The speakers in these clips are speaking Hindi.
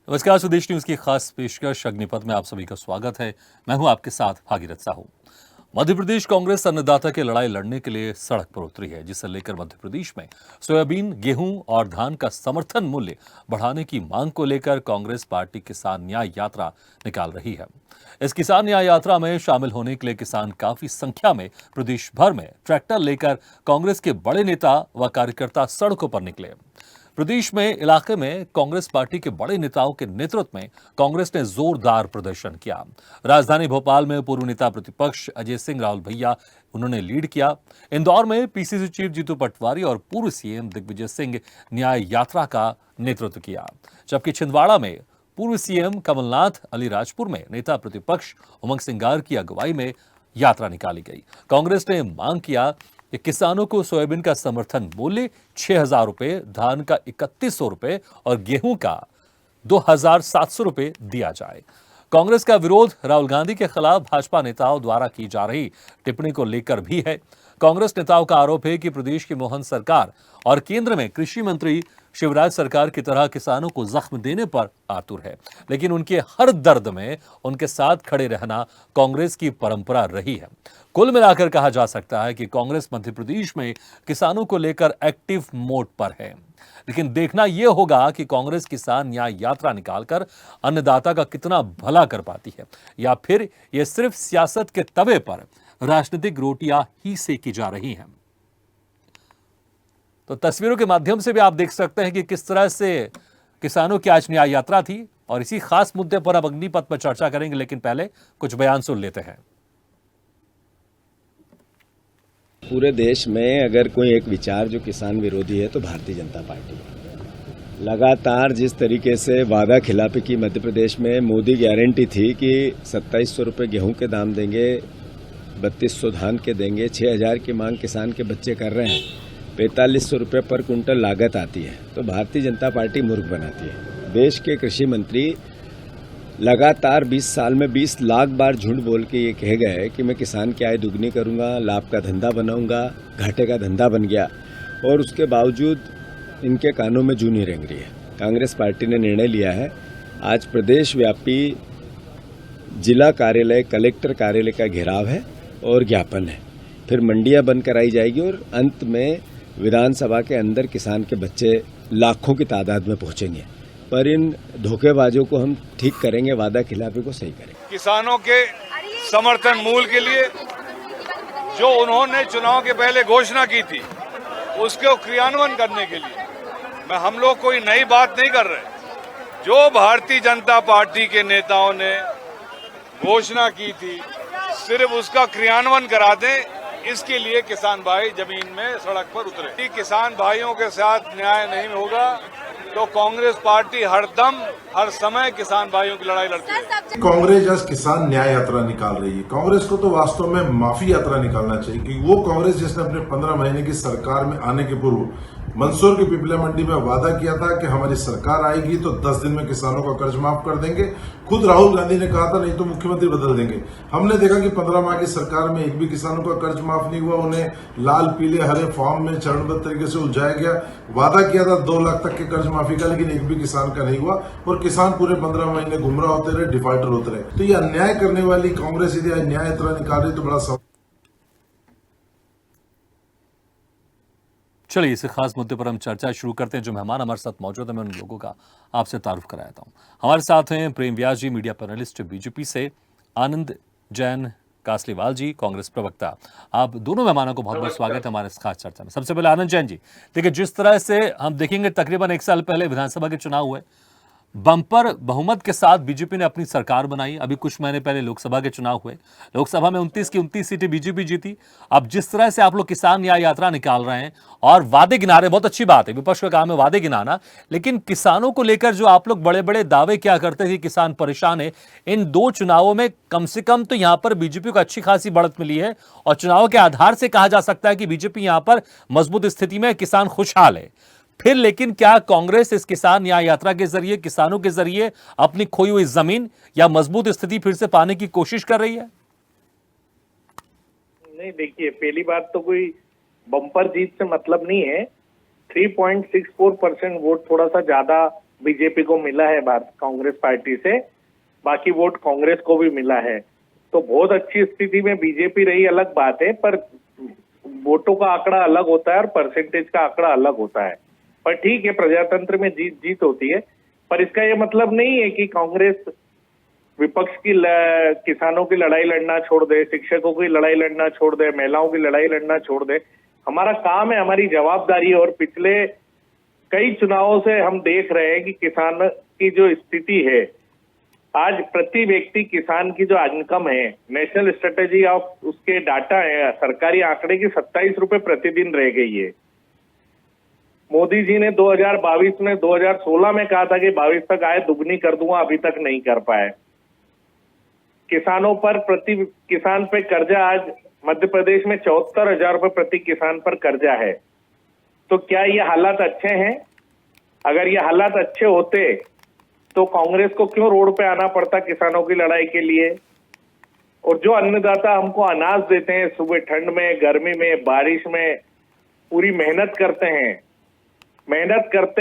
नमस्कार, स्वदेश न्यूज की खास पेशकश अग्निपथ में आप सभी का स्वागत है। मैं हूं आपके साथ भागीरथ साहू। मध्य प्रदेश कांग्रेस अन्नदाता की लड़ाई लड़ने के लिए सड़क पर उतरी है, जिसे लेकर मध्य प्रदेश में सोयाबीन, गेहूं और धान का समर्थन मूल्य बढ़ाने की मांग को लेकर कांग्रेस पार्टी किसान न्याय यात्रा निकाल रही है। इस किसान न्याय यात्रा में शामिल होने के लिए किसान काफी संख्या में प्रदेश भर में ट्रैक्टर लेकर कांग्रेस के बड़े नेता व कार्यकर्ता सड़कों पर निकले। प्रदेश में इलाके में कांग्रेस पार्टी के बड़े नेताओं के नेतृत्व में कांग्रेस ने जोरदार प्रदर्शन किया। राजधानी भोपाल में पूर्व नेता प्रतिपक्ष अजय सिंह राहुल भैया उन्होंने लीड किया। इंदौर में पीसीसी चीफ जीतू पटवारी और पूर्व सीएम दिग्विजय सिंह न्याय यात्रा का नेतृत्व किया, जबकि छिंदवाड़ा में पूर्व सीएम कमलनाथ, अलीराजपुर में नेता प्रतिपक्ष उमंग सिंगार की अगुवाई में यात्रा निकाली गई। कांग्रेस ने मांग किया कि किसानों को सोयाबीन का समर्थन मूल्य 6,000 रुपए, धान का 3,100 रुपए और गेहूं का 2,700 रुपए दिया जाए। कांग्रेस का विरोध राहुल गांधी के खिलाफ भाजपा नेताओं द्वारा की जा रही टिप्पणी को लेकर भी है। कांग्रेस नेताओं का आरोप है कि प्रदेश की मोहन सरकार और केंद्र में कृषि मंत्री शिवराज सरकार की तरह किसानों को जख्म देने पर आतुर है, लेकिन उनके हर दर्द में उनके साथ खड़े रहना कांग्रेस की परंपरा रही है। कुल मिलाकर कहा जा सकता है कि कांग्रेस मध्य प्रदेश में किसानों को लेकर एक्टिव मोड पर है, लेकिन देखना यह होगा कि कांग्रेस किसान न्याय यात्रा निकालकर अन्नदाता का कितना भला कर पाती है, या फिर यह सिर्फ सियासत के तवे पर राजनीतिक रोटियां ही सेकी जा रही हैं। तो तस्वीरों के माध्यम से भी आप देख सकते हैं कि किस तरह से किसानों की आज न्याय यात्रा थी, और इसी खास मुद्दे पर अब अग्निपथ पर चर्चा करेंगे, लेकिन पहले कुछ बयान सुन लेते हैं। पूरे देश में अगर कोई एक विचार जो किसान विरोधी है तो भारतीय जनता पार्टी है। लगातार जिस तरीके से वादा खिलाफी की मध्य प्रदेश में, मोदी गारंटी थी कि 2700 रुपये गेहूं के दाम देंगे, 3200 धान के देंगे, 6,000 की मांग किसान के बच्चे कर रहे हैं, 4500 रुपये पर कुंटल लागत आती है, तो भारतीय जनता पार्टी मूर्ख बनाती है। देश के कृषि मंत्री लगातार 20 साल में 20 लाख बार झूठ बोल के ये कह गए कि मैं किसान की आय दुगनी करूंगा, लाभ का धंधा बनाऊंगा, घाटे का धंधा बन गया, और उसके बावजूद इनके कानों में जूं नहीं रेंग रही है। कांग्रेस पार्टी ने निर्णय लिया है, आज प्रदेश व्यापी जिला कार्यालय, कलेक्टर कार्यालय का घेराव है और ज्ञापन है। फिर मंडियां बंद कराई जाएगी और अंत में विधानसभा के अंदर किसान के बच्चे लाखों की तादाद में पहुंचेंगे। पर इन धोखेबाजों को हम ठीक करेंगे, वादा खिलाफी को सही करेंगे। किसानों के समर्थन मूल्य के लिए जो उन्होंने चुनाव के पहले घोषणा की थी, उसके क्रियान्वयन करने के लिए हम लोग कोई नई बात नहीं कर रहे। जो भारतीय जनता पार्टी के नेताओं ने घोषणा की थी, सिर्फ उसका क्रियान्वयन करा दें, इसके लिए किसान भाई जमीन में सड़क पर उतरे। किसान भाइयों के साथ न्याय नहीं होगा तो कांग्रेस पार्टी हरदम हर समय किसान भाइयों की लड़ाई लड़ती है। कांग्रेस आज किसान न्याय यात्रा निकाल रही है। कांग्रेस को तो वास्तव में माफी यात्रा निकालना चाहिए, क्योंकि वो कांग्रेस जिसने अपने 15 महीने की सरकार में आने के पूर्व मंदसौर की पिपला मंडी में वादा किया था कि हमारी सरकार आएगी तो 10 दिन में किसानों का कर्ज माफ कर देंगे। खुद राहुल गांधी ने कहा था नहीं तो मुख्यमंत्री बदल देंगे। हमने देखा कि 15 माह की सरकार में एक भी किसानों का कर्ज माफ नहीं हुआ। उन्हें लाल पीले हरे फॉर्म में चरणबद्ध तरीके से उलझाया गया। वादा किया था 2 लाख तक के कर्ज माफी का, लेकिन एक भी किसान का नहीं हुआ और किसान पूरे 15 महीने गुमराह होते रहे, डिफॉल्टर होते रहे। तो ये अन्याय करने वाली कांग्रेस यदि न्याय यात्रा निकाल रही तो बड़ा सवाल। चलिए इस खास मुद्दे पर हम चर्चा शुरू करते हैं। जो मेहमान हमारे साथ मौजूद है, मैं उन लोगों का आपसे तारुफ कराता हूं। हमारे साथ हैं प्रेम व्यास जी, मीडिया पैनलिस्ट बीजेपी से, आनंद जैन कासलीवाल जी, कांग्रेस प्रवक्ता। आप दोनों मेहमानों को बहुत बहुत स्वागत है हमारे इस खास चर्चा में। सबसे पहले आनंद जैन जी, देखिए जिस तरह से हम देखेंगे, तकरीबन 1 साल पहले विधानसभा के चुनाव हुए, बंपर बहुमत के साथ बीजेपी ने अपनी सरकार बनाई। अभी कुछ महीने पहले लोकसभा के चुनाव हुए, लोकसभा में 29 की 29 सीटें बीजेपी जीती। अब जिस तरह से आप लोग किसान न्याय यात्रा निकाल रहे हैं और वादे गिना रहे हैं, बहुत अच्छी बात है, विपक्ष का काम है वादे गिनाना, लेकिन किसानों को लेकर जो आप लोग बड़े बड़े दावे क्या करते थे, किसान परेशान है, इन 2 चुनावों में कम से कम तो यहां पर बीजेपी को अच्छी खासी बढ़त मिली है और चुनाव के आधार से कहा जा सकता है कि बीजेपी यहां पर मजबूत स्थिति में, किसान खुशहाल है। फिर लेकिन क्या कांग्रेस इस किसान न्याय यात्रा के जरिए, किसानों के जरिए अपनी खोई हुई जमीन या मजबूत स्थिति फिर से पाने की कोशिश कर रही है? नहीं, देखिए, पहली बात तो कोई बम्पर जीत से मतलब नहीं है। 3.64% वोट थोड़ा सा ज्यादा बीजेपी को मिला है भारत कांग्रेस पार्टी से, बाकी वोट कांग्रेस को भी मिला है। तो बहुत अच्छी स्थिति में बीजेपी रही अलग बात है, पर वोटों का आंकड़ा अलग होता है और परसेंटेज का आंकड़ा अलग होता है। पर ठीक है, प्रजातंत्र में जीत जीत होती है, पर इसका ये मतलब नहीं है कि कांग्रेस विपक्ष की किसानों की लड़ाई लड़ना छोड़ दे, शिक्षकों की लड़ाई लड़ना छोड़ दे, महिलाओं की लड़ाई लड़ना छोड़ दे। हमारा काम है, हमारी जवाबदारी है। और पिछले कई चुनावों से हम देख रहे हैं कि किसान की जो स्थिति है, आज प्रति व्यक्ति किसान की जो इनकम है, नेशनल स्ट्रेटेजी ऑफ उसके डाटा है, सरकारी आंकड़े की 27 रुपए प्रतिदिन रह गई है। मोदी जी ने 2022 में 2016 में कहा था कि 22 तक आय दुगनी कर दूंगा, अभी तक नहीं कर पाए। किसानों पर प्रति किसान पे कर्जा आज मध्य प्रदेश में 74,000 रुपए प्रति किसान पर कर्जा है। तो क्या ये हालात अच्छे हैं? अगर ये हालात अच्छे होते तो कांग्रेस को क्यों रोड पे आना पड़ता किसानों की लड़ाई के लिए? और जो अन्नदाता हमको अनाज देते हैं, सुबह ठंड में, गर्मी में, बारिश में पूरी मेहनत करते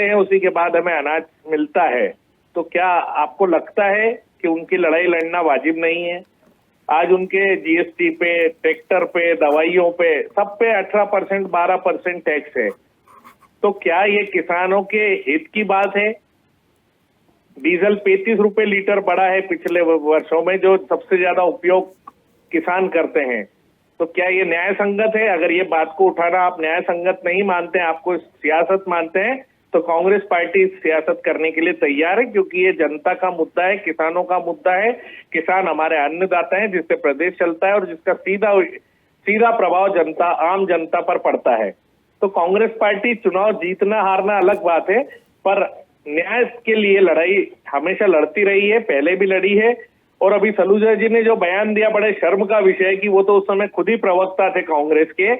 हैं, उसी के बाद हमें अनाज मिलता है। तो क्या आपको लगता है कि उनकी लड़ाई लड़ना वाजिब नहीं है? आज उनके जीएसटी पे, ट्रैक्टर पे, दवाइयों पे, सब पे 18% 12% टैक्स है। तो क्या ये किसानों के हित की बात है? डीजल 35 रुपए लीटर बढ़ा है पिछले वर्षों में, जो सबसे ज्यादा उपयोग किसान करते हैं। तो क्या ये न्याय संगत है? अगर ये बात को उठाना आप न्याय संगत नहीं मानते हैं, आपको सियासत मानते हैं, तो कांग्रेस पार्टी सियासत करने के लिए तैयार है, क्योंकि ये जनता का मुद्दा है, किसानों का मुद्दा है। किसान हमारे अन्नदाता हैं, जिससे प्रदेश चलता है और जिसका सीधा प्रभाव जनता, आम जनता पर पड़ता है। तो कांग्रेस पार्टी चुनाव जीतना हारना अलग बात है, पर न्याय के लिए लड़ाई हमेशा लड़ती रही है, पहले भी लड़ी है। और अभी सलूजा जी ने जो बयान दिया, बड़े शर्म का विषय है कि वो तो उस समय खुद ही प्रवक्ता थे कांग्रेस के,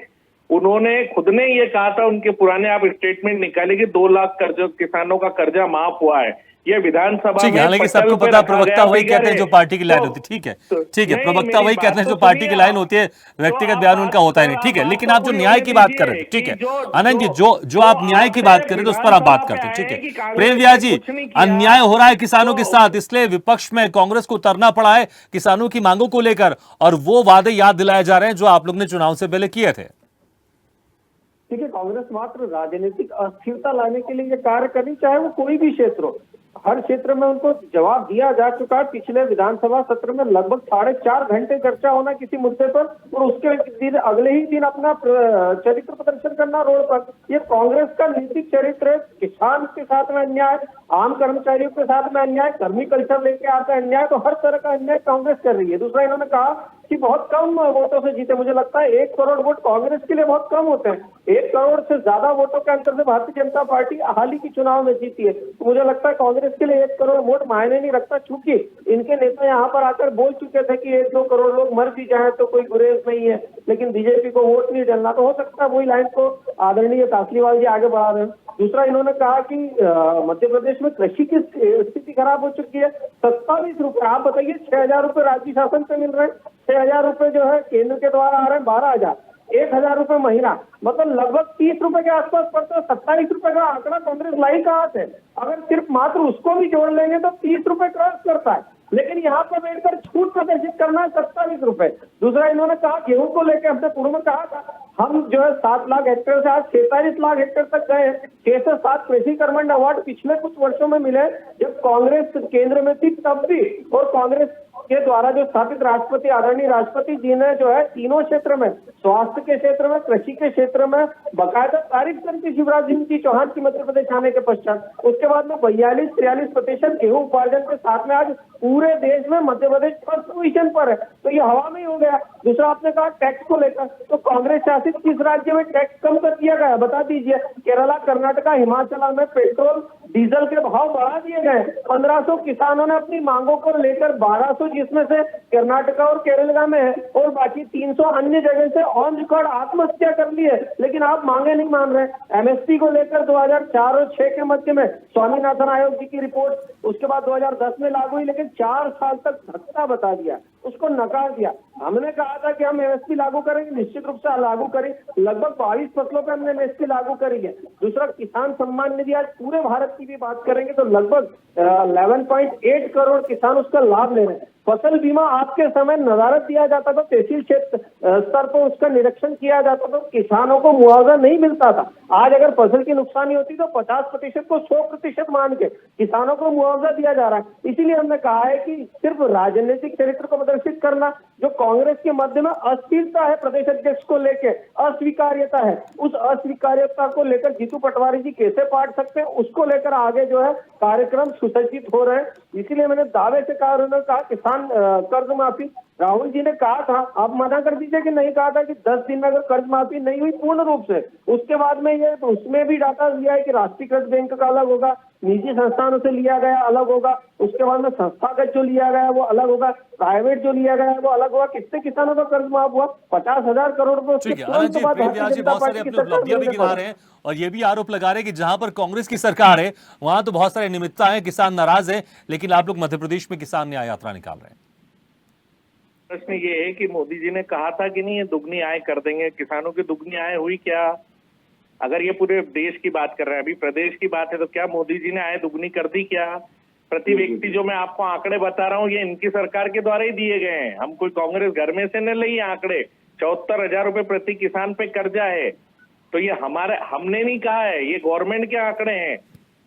उन्होंने खुद ने ये कहा था, उनके पुराने आप स्टेटमेंट निकाले कि 2 लाख कर्ज किसानों का कर्जा माफ हुआ है। ये विधानसभा में हालांकि सबको पता, प्रवक्ता वही कहते हैं जो पार्टी की लाइन होती है। ठीक है, प्रवक्ता वही कहते हैं जो पार्टी की लाइन होती है, व्यक्तिगत बयान उनका होता है नहीं। ठीक है, लेकिन आप जो न्याय की बात कर रहे थे, ठीक है आनंद जी, जो आप न्याय की बात कर रहे थे उस पर आप बात करते हैं। ठीक है प्रेम व्यास जी, अन्याय हो रहा है किसानों के साथ, इसलिए विपक्ष में कांग्रेस को उतरना पड़ा है किसानों की मांगों को लेकर, और वो वादे याद दिलाए जा रहे हैं जो आप लोग ने चुनाव से पहले किए थे। ठीक है, कांग्रेस मात्र राजनीतिक अस्थिरता लाने के लिए ये कार्य करनी, चाहे वो कोई भी क्षेत्र हो। हर क्षेत्र में उनको जवाब दिया जा चुका है। पिछले विधानसभा सत्र में लगभग 4.5 घंटे चर्चा होना किसी मुद्दे पर, और उसके दिन अगले ही दिन अपना चरित्र प्रदर्शन करना रोड पर। ये कांग्रेस का नीतिक चरित्र है। किसान के साथ में अन्याय, आम कर्मचारियों के साथ में अन्याय, कर्मी कल्चर लेके आता है अन्याय, तो हर तरह का अन्याय कांग्रेस कर रही है। दूसरा, इन्होंने कहा कि बहुत कम वोटों से जीते। मुझे लगता है 1 करोड़ वोट कांग्रेस के लिए बहुत कम होते हैं। 1 करोड़ से ज्यादा वोटों के अंतर से भारतीय जनता पार्टी हाल ही की चुनाव में जीती है। तो मुझे लगता है कांग्रेस के लिए 1 करोड़ वोट मायने नहीं रखता, चूंकि इनके नेता यहाँ पर आकर बोल चुके थे कि 1-2 करोड़ लोग मर भी जाए तो कोई गुरेज नहीं है, लेकिन बीजेपी को वोट नहीं डालना। तो हो सकता है वही लाइन को आदरणीय तासलीवाल जी आगे बढ़ा रहे हैं। दूसरा, इन्होंने कहा कि मध्य प्रदेश में कृषि की स्थिति खराब हो चुकी है। 27 रुपए, आप बताइए, 6,000 रुपए राज्य शासन से मिल रहे हैं, 6,000 रुपए जो है केंद्र के द्वारा आ रहे हैं, 12,000, 1,000 रुपए महीना, मतलब लगभग 30 रुपए के आसपास पड़ता है। 27 रुपए का आंकड़ा कांग्रेस लाई कहाँ से? अगर सिर्फ मात्र उसको भी जोड़ लेंगे तो 30 रुपए क्रॉस करता है, लेकिन यहाँ पर बैठकर छूट प्रदर्शित करना है 27 रुपए। दूसरा, इन्होंने कहा गेहूं को लेकर हमने पूर्व में कहा था, हम जो है 7 लाख हेक्टेयर से आज 46 लाख हेक्टेयर तक गए। 6 से 7 कृषि कर्मंड अवार्ड पिछले कुछ वर्षों में मिले जब कांग्रेस केंद्र में थी तब भी, और कांग्रेस के द्वारा जो स्थापित राष्ट्रपति आदरणीय राष्ट्रपति जी ने जो है तीनों क्षेत्र में, स्वास्थ्य के क्षेत्र में, कृषि के क्षेत्र में बाकायदा तारीफ करती शिवराज सिंह चौहान की मध्य प्रदेश आने के पश्चात। उसके बाद में 42-43% गेहूं उपार्जन के साथ में आज पूरे देश में मध्य प्रदेश फर्स्ट पोजीशन पर है। तो ये हवा में ही हो गया। दूसरा, आपने कहा टैक्स को लेकर, तो कांग्रेस शासित किस राज्य में टैक्स कम कर दिया गया बता दीजिए? केरला, कर्नाटका, हिमाचल में पेट्रोल डीजल के भाव बढ़ा दिए गए। 1500 किसानों ने अपनी मांगों को लेकर 1200 जिसमें से कर्नाटका और केरला में है, और बाकी 300 अन्य जगह से ऑन रिकॉर्ड आत्महत्या कर ली है, लेकिन आप मांगे नहीं मान रहे। एमएसपी को लेकर 2004 और 6 के मध्य में स्वामीनाथन आयोग जी की रिपोर्ट, उसके बाद 2010 में लागू हुई, लेकिन 4 साल तक धक्का बता दिया। उसको नकार दिया। हमने कहा था कि हम एमएसपी लागू करेंगे, निश्चित रूप से लागू करें, लगभग 22 फसलों पर हमने एमएसपी लागू करी है। दूसरा, किसान सम्मान निधि, आज पूरे भारत की भी बात करेंगे तो लगभग 11.8 करोड़ किसान उसका लाभ ले रहे हैं। फसल बीमा आपके समय नजारत दिया जाता था, तहसील क्षेत्र स्तर पर उसका निरीक्षण किया जाता था, किसानों को मुआवजा नहीं मिलता था। आज अगर फसल की नुकसानी होती तो 50% को 100% मान के किसानों को मुआवजा दिया जा रहा है। इसीलिए हमने कहा है कि सिर्फ राजनीतिक चरित्र को प्रदर्शित करना, जो कांग्रेस के मध्य में अस्थिरता है, प्रदेश अध्यक्ष को लेकर अस्वीकार्यता है, उस अस्वीकार्यता को लेकर जीतू पटवारी जी कैसे पाट सकते हैं, उसको लेकर आगे जो है कार्यक्रम सुसज्जित हो रहे हैं। इसीलिए मैंने दावे से कहा, उन्होंने कहा किसान कर्ज माफी, राहुल जी ने कहा था, आप मना कर दीजिए कि नहीं कहा था कि 10 दिन में अगर कर्ज माफी नहीं हुई पूर्ण रूप से, उसके बाद में ये उसमें भी डाटा लिया है कि राष्ट्रीयकृत बैंक का अलग होगा, निजी संस्थानों से लिया गया अलग होगा, उसके बाद में संस्थागत जो लिया गया वो अलग होगा, प्राइवेट जो लिया गया वो अलग होगा। कितने किसानों का कर्ज माफ हुआ? 50,000 करोड़ रुपए। ठीक है आनंद जी, प्रेम व्यास जी बहुत सारी अपनी उपलब्धियां भी गिना रहे हैं और ये भी आरोप लगा रहे हैं कि जहां पर कांग्रेस की सरकार है वहां तो बहुत सारी अनियमितता है, किसान नाराज है, लेकिन आप लोग मध्य प्रदेश में किसान न्याय यात्रा निकाल रहे हैं। प्रश्न ये है कि मोदी जी ने कहा था कि नहीं ये दुगनी आय कर देंगे, किसानों की दुगनी आय हुई क्या? अगर ये पूरे देश की बात कर रहे हैं, अभी प्रदेश की बात है, तो क्या मोदी जी ने आय दुगनी कर दी क्या? प्रति व्यक्ति जो मैं आपको आंकड़े बता रहा हूँ ये इनकी सरकार के द्वारा ही दिए गए हैं, हम कोई कांग्रेस घर में से नहीं लिए आंकड़े। 74,000 रुपए प्रति किसान पे कर्जा है, तो ये हमने नहीं कहा है, ये गवर्नमेंट के आंकड़े हैं।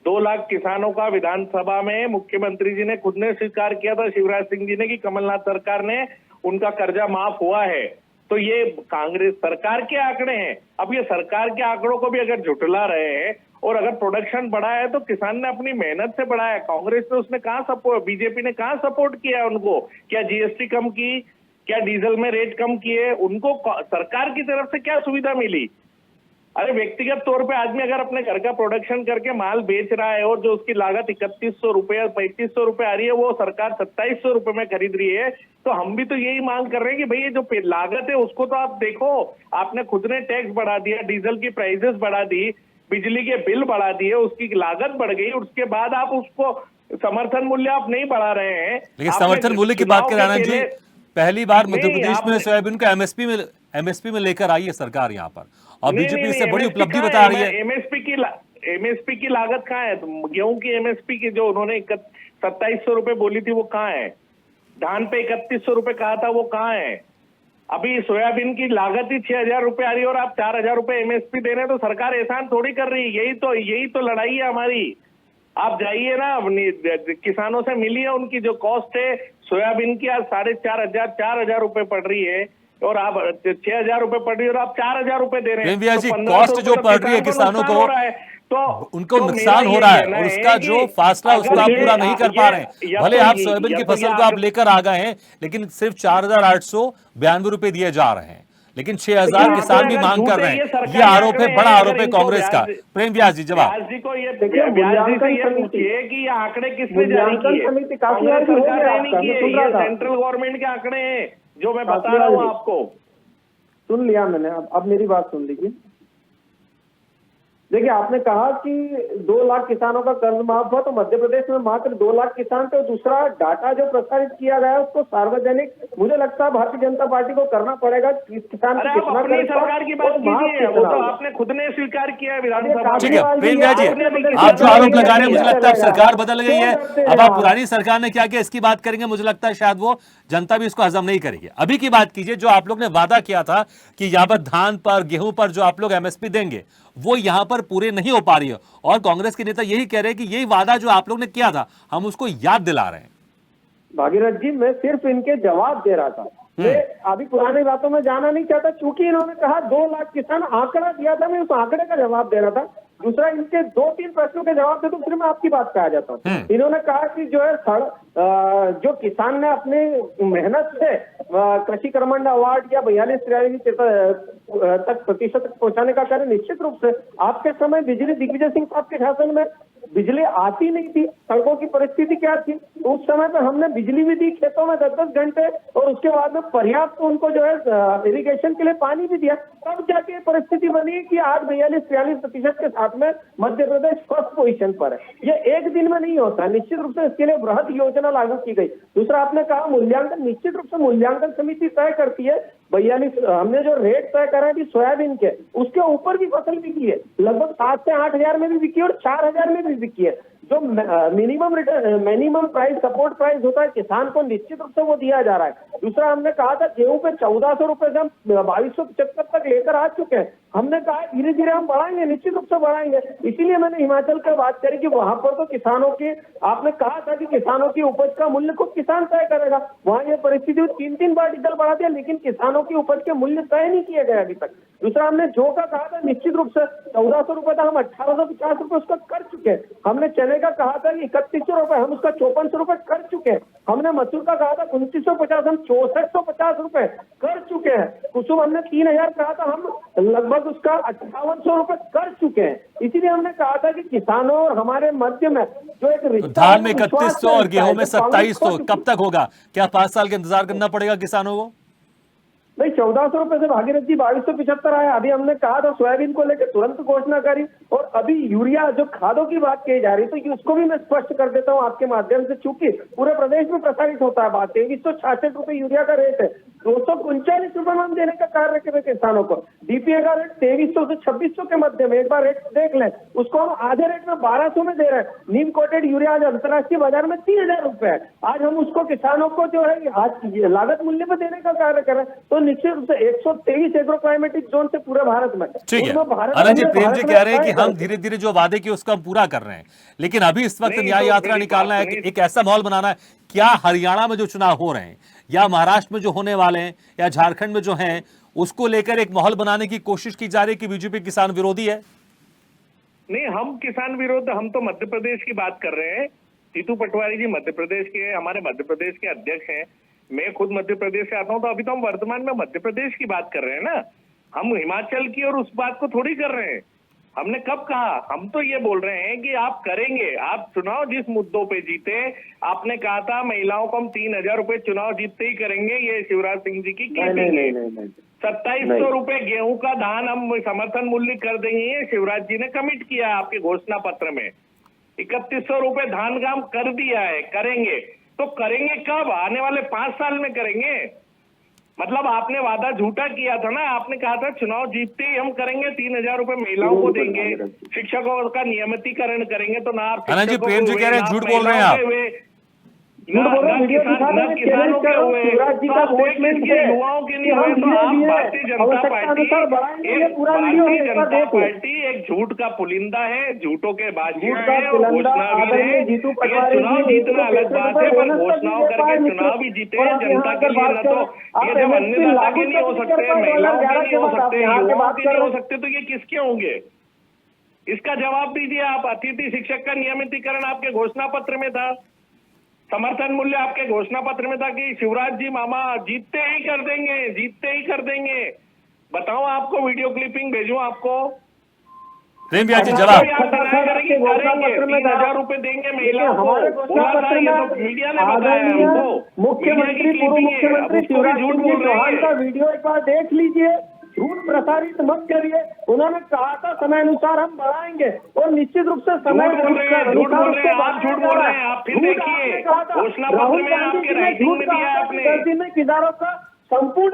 2 लाख किसानों का विधानसभा में मुख्यमंत्री जी ने खुद ने स्वीकार किया था, शिवराज सिंह जी ने, कि कमलनाथ सरकार ने उनका कर्जा माफ हुआ है। तो ये कांग्रेस सरकार के आंकड़े हैं। अब ये सरकार के आंकड़ों को भी अगर झुटला रहे हैं और अगर प्रोडक्शन बढ़ा है तो किसान ने अपनी मेहनत से बढ़ाया है। कांग्रेस ने उसने कहाँ सपोर्ट, बीजेपी ने कहाँ सपोर्ट किया उनको? क्या जीएसटी कम की, क्या डीजल में रेट कम किए? उनको सरकार की तरफ से क्या सुविधा मिली? अरे व्यक्तिगत तौर पे आदमी अगर अपने घर का प्रोडक्शन करके माल बेच रहा है और जो उसकी लागत 3100 रुपए या 3500 रुपए आ रही है, वो सरकार 2700 रुपए में खरीद रही है, तो हम भी तो यही मांग कर रहे हैं कि भाई ये जो लागत है उसको तो आप देखो। आपने खुद ने टैक्स बढ़ा दिया, डीजल की प्राइसेस बढ़ा दी, बिजली के बिल बढ़ा दिए, उसकी लागत बढ़ गई, उसके बाद आप उसको समर्थन मूल्य आप नहीं बढ़ा रहे हैं। लेकिन समर्थन मूल्य की बात करें आनंद जी, पहली बार मध्य प्रदेश में सोयाबीन का एमएसपी में लेकर आई है सरकार यहाँ पर, और बीजेपी इससे बड़ी उपलब्धि बता रही है। एमएसपी की लागत कहाँ है? गेहूं की एमएसपी की जो उन्होंने 2700 रुपए बोली थी वो कहाँ है? धान पे 3100 रुपए कहा था वो कहाँ है? अभी सोयाबीन की लागत ही 6,000 रुपए आ रही है और आप 4,000 रुपए एमएसपी दे रहे हैं, तो सरकार एहसान थोड़ी कर रही है। यही तो लड़ाई है हमारी। आप जाइए ना, किसानों से मिलिए, उनकी जो कॉस्ट है सोयाबीन की आज 4,500 रुपए पड़ रही है और आप 6,000 रुपए पड़ रही है और आप 4,000 रुपए दे रहे हैं। तो कॉस्ट जो पड़ रही है किसानों को, तो उनको नुकसान हो रहा है और उसका जो फासला उसका आप पूरा नहीं कर पा रहे हैं। भले आप सोयाबीन की फसल को आप लेकर आ गए हैं, लेकिन सिर्फ 4,892 रुपए दिए जा रहे हैं, लेकिन 6,000 किसान भी मांग कर रहे हैं। ये आरोप है, बड़ा आरोप है कांग्रेस का। प्रेम व्यास जी जवाब। व्यास जी को ये पूछिए कि ये आंकड़े किसने जारी किए? कांग्रेस सरकार ने नहीं किए, ये सेंट्रल गवर्नमेंट के आंकड़े हैं जो मैं बता रहा हूँ आपको। सुन लिया मैंने, अब मेरी बात सुन लीजिए। देखिए, आपने कहा कि 2 लाख किसानों का कर्ज माफ हुआ, तो मध्य प्रदेश में मात्र 2 लाख किसान थे। दूसरा, डाटा जो प्रसारित किया गया है उसको सार्वजनिक मुझे लगता है भारतीय जनता पार्टी को करना पड़ेगा। किसान को कितना अपनी सरकार की बात कीजिए, वो तो आपने खुद ने स्वीकार किया है विधानसभा में। ठीक है प्रेम व्यास जी, आप जो आरोप लगा रहे हैं, मुझे लगता है अब सरकार बदल गई है। अब आप पुरानी सरकार ने क्या किया इसकी बात करेंगे, मुझे लगता है शायद वो जनता भी इसको हजम नहीं करेगी। अभी की बात कीजिए, जो आप लोग ने वादा किया था कि यहाँ पर धान पर, गेहूं पर जो आप लोग एमएसपी देंगे, वो यहां पर पूरे नहीं हो पा रही है, और कांग्रेस के नेता यही कह रहे हैं कि यही वादा जो आप लोग ने किया था हम उसको याद दिला रहे हैं। भागीरथ जी, मैं सिर्फ इनके जवाब दे रहा था, मैं अभी पुरानी बातों में जाना नहीं चाहता, क्योंकि इन्होंने कहा 2 लाख किसान आंकड़ा दिया था, मैं उस आंकड़े का जवाब दे रहा था। दूसरा, इनके 2-3 प्रश्नों के जवाब दे तो फिर मैं आपकी बात पे आ जाता हूँ। इन्होंने कहा कि जो है जो किसान ने अपनी मेहनत से कृषि कर्मंड अवार्ड या 42-43 तक प्रतिशत पहुंचाने का कार्य, निश्चित रूप से आपके समय बिजली दिग्विजय सिंह साहब के शासन में बिजली आती नहीं थी, सड़कों की परिस्थिति क्या थी, उस समय पे हमने बिजली भी दी खेतों में 10-10 घंटे, और उसके बाद में पर्याप्त उनको जो है इरिगेशन के लिए पानी भी दिया, तब जाके ये परिस्थिति बनी कि आज 42-43% के साथ में मध्य प्रदेश फर्स्ट पोजीशन पर है। ये एक दिन में नहीं होता, निश्चित रूप से इसके लिए बृहद योजना लागू की गई। दूसरा आपने कहा मूल्यांकन, निश्चित रूप से मूल्यांकन समिति तय करती है। 42 हमने जो रेट तय करा है सोयाबीन के, उसके ऊपर भी फसल बिकी है, लगभग 7 से 8 हजार में भी बिकी और 4 हजार में भी बिकी है। जो मिनिमम प्राइस सपोर्ट प्राइस होता है किसान को, निश्चित रूप से वो दिया जा रहा है। दूसरा हमने कहा था गेहूं पे 1400 रुपए से हम 2275 तक लेकर आ चुके हैं। हमने कहा धीरे धीरे हम बढ़ाएंगे, निश्चित रूप से बढ़ाएंगे। इसीलिए मैंने हिमाचल की बात करी कि वहां पर तो किसानों की, आपने कहा था कि किसानों की उपज का मूल्य खुद किसान तय करेगा, वहां ये परिस्थिति 3-3 बार डीजल बढ़ा दिया, लेकिन किसानों की उपज के मूल्य तय नहीं किए गए अभी तक। दूसरा हमने जो का कहा था, निश्चित रूप से 1400 रुपए था, हम 1850 रुपए उसका कर चुके हैं। हमने चने का कहा था कि 3100 रुपए, हम उसका 5400 रुपए कर चुके हैं। हमने मसूर का कहा था 2950, हम 6450 रुपए कर चुके हैं। कुसुम हमने 3000 कहा था, हम लगभग उसका 5800 रुपए कर चुके हैं। इसीलिए हमने कहा था कि किसानों और हमारे मध्य में जो एक तो धान में 3100 और गेहूं में 2700 कब तक होगा? क्या 5 साल का इंतजार करना पड़ेगा किसानों को? नहीं, 1400 रुपए से भागीरथ जी 2275 आया। अभी हमने कहा था सोयाबीन को लेकर तुरंत घोषणा करी, और अभी यूरिया जो खादों की बात कही जा रही, तो उसको भी मैं स्पष्ट कर देता हूं आपके माध्यम से, चूंकि पूरे प्रदेश में प्रसारित होता है बात। 2366 रुपए यूरिया का रेट है, 239 रुपए में हम देने का कार्य कर रहे किसानों को। डीपीए का रेट 2300 से 2600 के मध्य में, एक बार रेट देख लें, उसको हम आधे रेट में 1200 में दे रहे हैं। नीम कोटेड यूरिया आज अंतर्राष्ट्रीय बाजार में 3000 रुपए है। आज हम उसको किसानों को जो है आज लागत मूल्य पर देने का कार्य कर रहे हैं। तो निश्चित रूप से 123 एग्रो क्लाइमेटिक जोन से पूरे भारत में, ठीक है। आनंद जी, प्रेम जी कह रहे हैं कि हम धीरे धीरे जो वादे किए उसको हम पूरा कर रहे हैं, लेकिन अभी इस वक्त न्याय यात्रा निकालना है, एक ऐसा माहौल बनाना है। क्या हरियाणा में जो चुनाव हो रहे हैं या महाराष्ट्र में जो होने वाले हैं या झारखंड में जो हैं, उसको लेकर एक माहौल बनाने की कोशिश की जा रही है कि बीजेपी किसान विरोधी है? नहीं, हम किसान विरोध, हम तो मध्य प्रदेश की बात कर रहे हैं। जीतू पटवारी जी मध्य प्रदेश के, हमारे मध्य प्रदेश के अध्यक्ष हैं। मैं खुद मध्य प्रदेश से आता हूं, तो अभी तो हम वर्तमान में मध्य प्रदेश की बात कर रहे हैं ना। हम हिमाचल की और उस बात को थोड़ी कर रहे हैं। हमने कब कहा? हम तो ये बोल रहे हैं कि आप करेंगे, आप चुनाव जिस मुद्दों पे जीते, आपने कहा था महिलाओं को हम 3000 रुपए चुनाव जीतते ही करेंगे, ये शिवराज सिंह जी की क्लिपिंग है। 2700 रुपए गेहूं का धान हम समर्थन मूल्य कर देंगे, शिवराज जी ने कमिट किया आपके घोषणा पत्र में। 3100 रुपए धान का हम कर दिया है, करेंगे। तो करेंगे कब? आने वाले 5 साल में करेंगे। मतलब आपने वादा झूठा किया था ना, आपने कहा था चुनाव जीतते ही हम करेंगे, 3000 रुपए महिलाओं को देंगे, शिक्षकों का नियमितीकरण करेंगे। तो ना आप आनंद जी, प्रेम जी कह रहे हैं झूठ बोल रहे हैं आप। किसानों के हुए, युवाओं के नहीं हुए, तो आप भारतीय जनता पार्टी एक झूठ का पुलिंदा है, झूठों के बादशाह है और घोषणावीर है। ये चुनाव जीतना अलग बात है, पर घोषणाओं करके चुनाव भी जीते हैं जनता के लिए। न तो ये जब अन्नदाता के नहीं हो सकते, महिलाओं के नहीं हो सकते, युवाओं के नहीं हो सकते, तो ये किसके होंगे? इसका जवाब दीजिए आप। अतिथि शिक्षक का नियमितीकरण आपके घोषणा पत्र में था, समर्थन मूल्य आपके घोषणा पत्र में था कि शिवराज जी मामा जीतते ही कर देंगे, जीतते ही कर देंगे। बताओ, आपको वीडियो क्लिपिंग भेजूं आपको? प्रेम जी जवाब। 3000 रुपए देंगे महिलाओं को, मीडिया ने बताया हमको। मुख्यमंत्री, पूर्व मुख्यमंत्री शिवराज सिंह चौहान का वीडियो एक बार देख लीजिए, झूठ प्रसारित मत करिए। उन्होंने कहा था समय अनुसार हम बढ़ाएंगे, और निश्चित रूप से समय झूठ बोल रहे हैं, आप झूठ बोल रहे हैं। आप फिर देखिए घोषणा पत्र में आपके राइटिंग में दिया आपने, में किसानों का संपूर्ण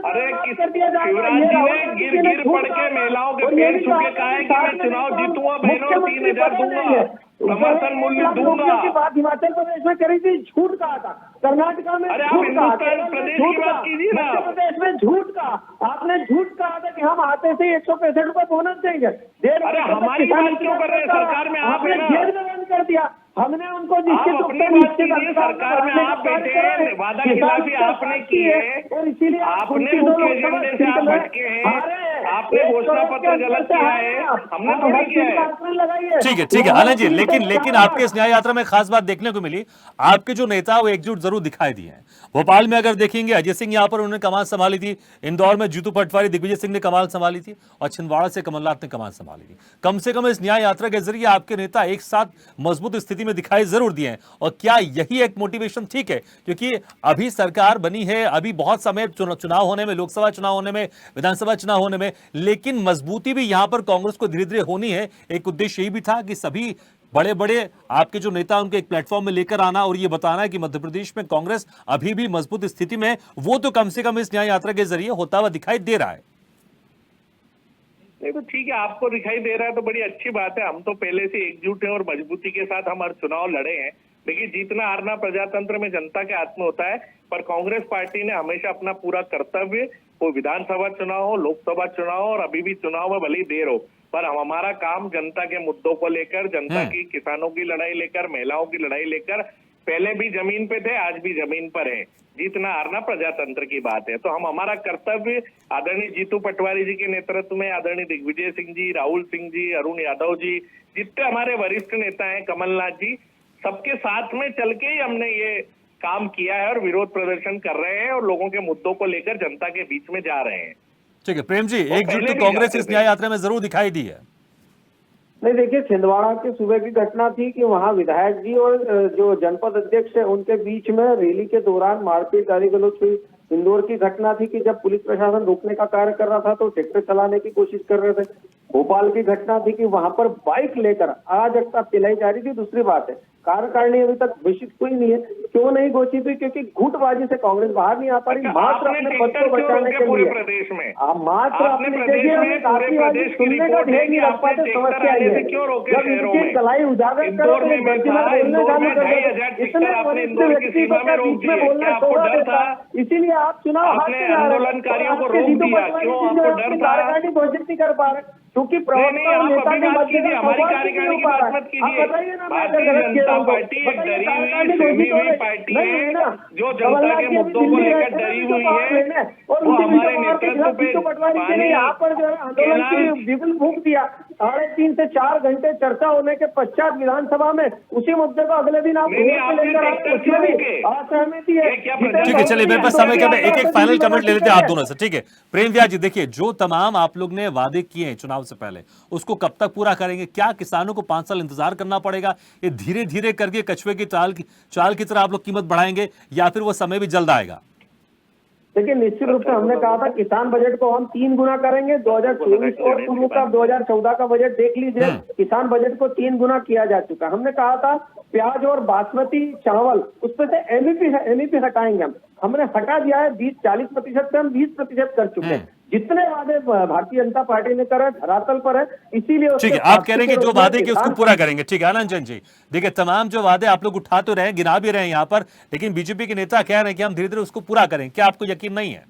कर दिया जाएगा। शिवराज जी ने गिर पड़ के महिलाओं के पैर छू के कहा है कि मैं चुनाव जीतूंगा, बहनों 3000 दूंगा, समर्थन मूल्य दूंगा। बात हिमाचल प्रदेश में करी थी, झूठ कहा था। कर्नाटका में झूठ कहा, प्रदेश की बात कीजिए ना। मध्य प्रदेश में झूठ कहा, आपने झूठ कहा था कि हम आते से 165 रुपए बोनस देंगे। अरे हमारी बात क्यों कर रहे हैं? सरकार में आप है ना, जेल कर दिया हमने उनको। सरकार में आप बैठे, वादा खिलाफी आपने की है, और इसीलिए आपने मुख्य एजेंडे से आप भटके हैं। आपने घोषणा पत्र गलत किया है, हमने थोड़ी किया है। ठीक है आनंद जी, लेकिन आपके इस न्याय यात्रा में खास बात देखने को मिली, आपके जो नेता वो एकजुट जरूर दिखाई दिए हैं। भोपाल में अगर देखेंगे अजय सिंह यहाँ पर उन्होंने कमान संभाली थी, इंदौर में जीतू पटवारी दिग्विजय सिंह ने कमान संभाली थी, और छिंदवाड़ा से कमलनाथ ने कमान संभाली थी। कम से कम इस न्याय यात्रा के जरिए आपके नेता एक साथ मजबूत स्थिति में दिखाई जरूर दिए हैं। और क्या यही एक मोटिवेशन ठीक है, क्योंकि अभी सरकार बनी है, अभी बहुत समय चुनाव होने में, लोकसभा चुनाव होने में, विधानसभा चुनाव होने में, लेकिन मजबूती भी यहां पर कांग्रेस को धीरे धीरे होनी है। एक उद्देश्य यही भी था कि सभी बड़े बड़े आपके जो नेता उनके एक प्लेटफॉर्म में लेकर आना और ये बताना है कि मध्य प्रदेश में कांग्रेस अभी भी मजबूत स्थिति में, वो तो कम से कम इस न्याय यात्रा के जरिए होता हुआ दिखाई दे रहा है। नहीं तो ठीक है, आपको दिखाई दे रहा है तो बड़ी अच्छी बात है। हम तो पहले से एकजुट हैं और मजबूती के साथ हम हर चुनाव लड़े हैं। देखिए, जीतना हारना प्रजातंत्र में जनता के हाथ में होता है, पर कांग्रेस पार्टी ने हमेशा अपना पूरा कर्तव्य, वो विधानसभा चुनाव हो, लोकसभा चुनाव हो और अभी भी चुनाव में भले ही देर हो, पर हमारा काम जनता के मुद्दों को लेकर, जनता की, किसानों की लड़ाई लेकर, महिलाओं की लड़ाई लेकर, पहले भी जमीन पे थे, आज भी जमीन पर है। जीतना हारना प्रजातंत्र की बात है, तो हम हमारा कर्तव्य आदरणीय जीतू पटवारी जी के नेतृत्व में, आदरणीय दिग्विजय सिंह जी, राहुल सिंह जी, अरुण यादव जी, जितने हमारे वरिष्ठ नेता हैं, कमलनाथ जी, सबके साथ में चल के ही हमने ये काम किया है और विरोध प्रदर्शन कर रहे हैं और लोगों के मुद्दों को लेकर जनता के बीच में जा रहे हैं। ठीक है प्रेम जी, एकजुट तो कांग्रेस इस न्याय यात्रा में जरूर दिखाई दी है। नहीं, देखिए, छिंदवाड़ा के सुबह की घटना थी कि वहां विधायक जी और जो जनपद अध्यक्ष है उनके बीच में रैली के दौरान मारपीट, गाली गलौज हुई। इंदौर की घटना थी कि जब पुलिस प्रशासन रोकने का कार्य कर रहा था तो ट्रैक्टर चलाने की कोशिश कर रहे थे। भोपाल की घटना थी कि वहां पर बाइक लेकर अराजकता फैलाई जा रही थी। दूसरी बात है, कार्यकारिणी अभी तक घोषित हुई नहीं है। क्यों नहीं घोषित हुई? क्योंकि गुटबाजी से कांग्रेस बाहर नहीं आ पा रही। मात्र अपने पद को बचाने के लिए प्रदेश में मात्र अपने काफी सुनने का ढेर नहीं रख पाते। समस्या ये है जब इनकी कलाई उजागर करो तो बोलने चालू कर देते। इतने वरिष्ठ व्यक्ति को क्या बीच में बोलना छोड़ा देता। इसीलिए आप चुनाव आंदोलनकारियों को रोक दिया, क्यों आपको डर था? कार्यकारिणी घोषित नहीं कर पा रहे क्योंकि प्रवक्ता और नेता के मध्य में हमारी कार्यकारिणी की बात मत कीजिए। भारतीय जनता पार्टी एक डरी हुई, सहमी हुई पार्टी है जो जनता के मुद्दों को लेकर डरी हुई है। वो हमारे नेतृत्व पे यहाँ पर जो है आंदोलन की बिगुल फूंक दिया। 3.5 से 4 घंटे चर्चा होने के पश्चात विधानसभा में उसी मुद्दे को अगले दिन आप असहमति है। ठीक है, चलिए मेरे पास समय क्या, मैं एक फाइनल कमेंट ले लेते हैं आप दोनों से। ठीक है प्रेम व्यास जी, देखिए जो तमाम आप लोग ने वादे किए हैं चुनाव से पहले, उसको कब तक पूरा करेंगे? क्या किसानों को 5 साल इंतजार करना पड़ेगा? ये धीरे धीरे करके कछुए की चाल की तरह आप लोग कीमत बढ़ाएंगे, या फिर वो समय भी जल्द आएगा? देखिए, निश्चित रूप से हमने कहा था किसान बजट को हम 3 गुना करेंगे। 2024 और पूर्व का 2014 का बजट देख लीजिए, किसान बजट को 3 गुना किया जा चुका। हमने कहा था प्याज और बासमती चावल उसमें से एमईपी हटाएंगे। हमने हटा दिया है 40% से हम 20% कर चुके हैं। जितने वादे भारतीय जनता पार्टी ने करे धरातल पर है, इसीलिए ठीक है, आप कह रहे हैं कि जो वादे के उसको पूरा करेंगे। ठीक है आनंद जैन जी, देखिए तमाम जो वादे आप लोग उठा तो रहे हैं, गिना भी रहे हैं यहाँ पर, लेकिन बीजेपी के नेता कह रहे हैं कि हम धीरे धीरे उसको पूरा करें। क्या आपको यकीन नहीं है?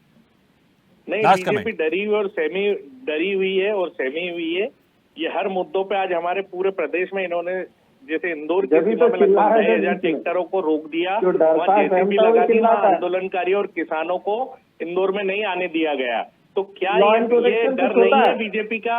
नहीं, बीजेपी डरी हुई और सहमी हुई है। ये हर मुद्दों पे आज हमारे पूरे प्रदेश में इन्होंने, जैसे इंदौर के जिला में लगभग 6,000 ट्रैक्टरों को रोक दिया, जेसीबी लगा दी, आंदोलनकारियों और किसानों को इंदौर में नहीं आने दिया गया। तो क्या ये डर नहीं है बीजेपी का?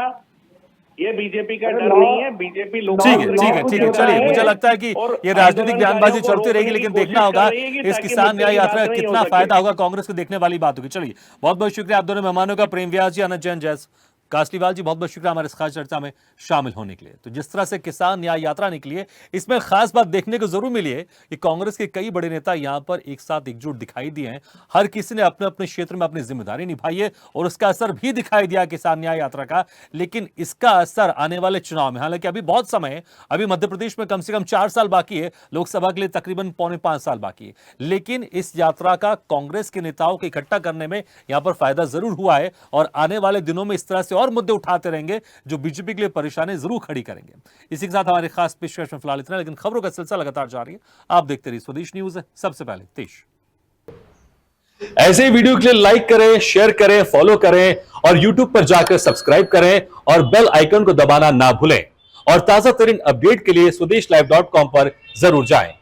ये बीजेपी का डर नहीं है। बीजेपी लोग ठीक है चलिए, मुझे लगता है कि ये राजनीतिक बयानबाजी चलती रहेगी, लेकिन देखना होगा इस किसान न्याय यात्रा का कितना फायदा होगा कांग्रेस को, देखने वाली बात होगी। चलिए बहुत बहुत शुक्रिया आप दोनों मेहमानों का, प्रेम व्यास जी, आनंद जैन, जैस कासलीवाल जी, बहुत बहुत शुक्रिया हमारे इस खास चर्चा में शामिल होने के लिए। तो जिस तरह से किसान न्याय यात्रा निकली है, इसमें खास बात देखने को जरूर मिली है कि कांग्रेस के कई बड़े नेता यहां पर एक साथ एकजुट दिखाई दिए हैं। हर किसी ने अपने अपने क्षेत्र में अपनी जिम्मेदारी निभाई है और उसका असर भी दिखाई दिया किसान न्याय यात्रा का। लेकिन इसका असर आने वाले चुनाव में, हालांकि अभी बहुत समय है, अभी मध्य प्रदेश में कम से कम 4 साल बाकी है, लोकसभा के लिए तकरीबन 4.25 साल बाकी है, लेकिन इस यात्रा का कांग्रेस के नेताओं को इकट्ठा करने में यहां पर फायदा जरूर हुआ है और आने वाले दिनों में इस तरह से और मुद्दे उठाते रहेंगे जो बीजेपी के लिए परेशानी जरूर खड़ी करेंगे। इसी के साथ हमारे खास पेशकश में फिलहाल इतना, लेकिन खबरों का सिलसिला लगातार जारी है। आप देखते रहिए स्वदेश न्यूज। सबसे पहले देश। ऐसे ही वीडियो के लिए लाइक करें, शेयर करें, फॉलो करें और यूट्यूब पर जाकर सब्सक्राइब करें और बेल आइकन को दबाना ना भूलें। और ताजा तरीन अपडेट के लिए स्वदेशलाइव.com पर जरूर जाएं।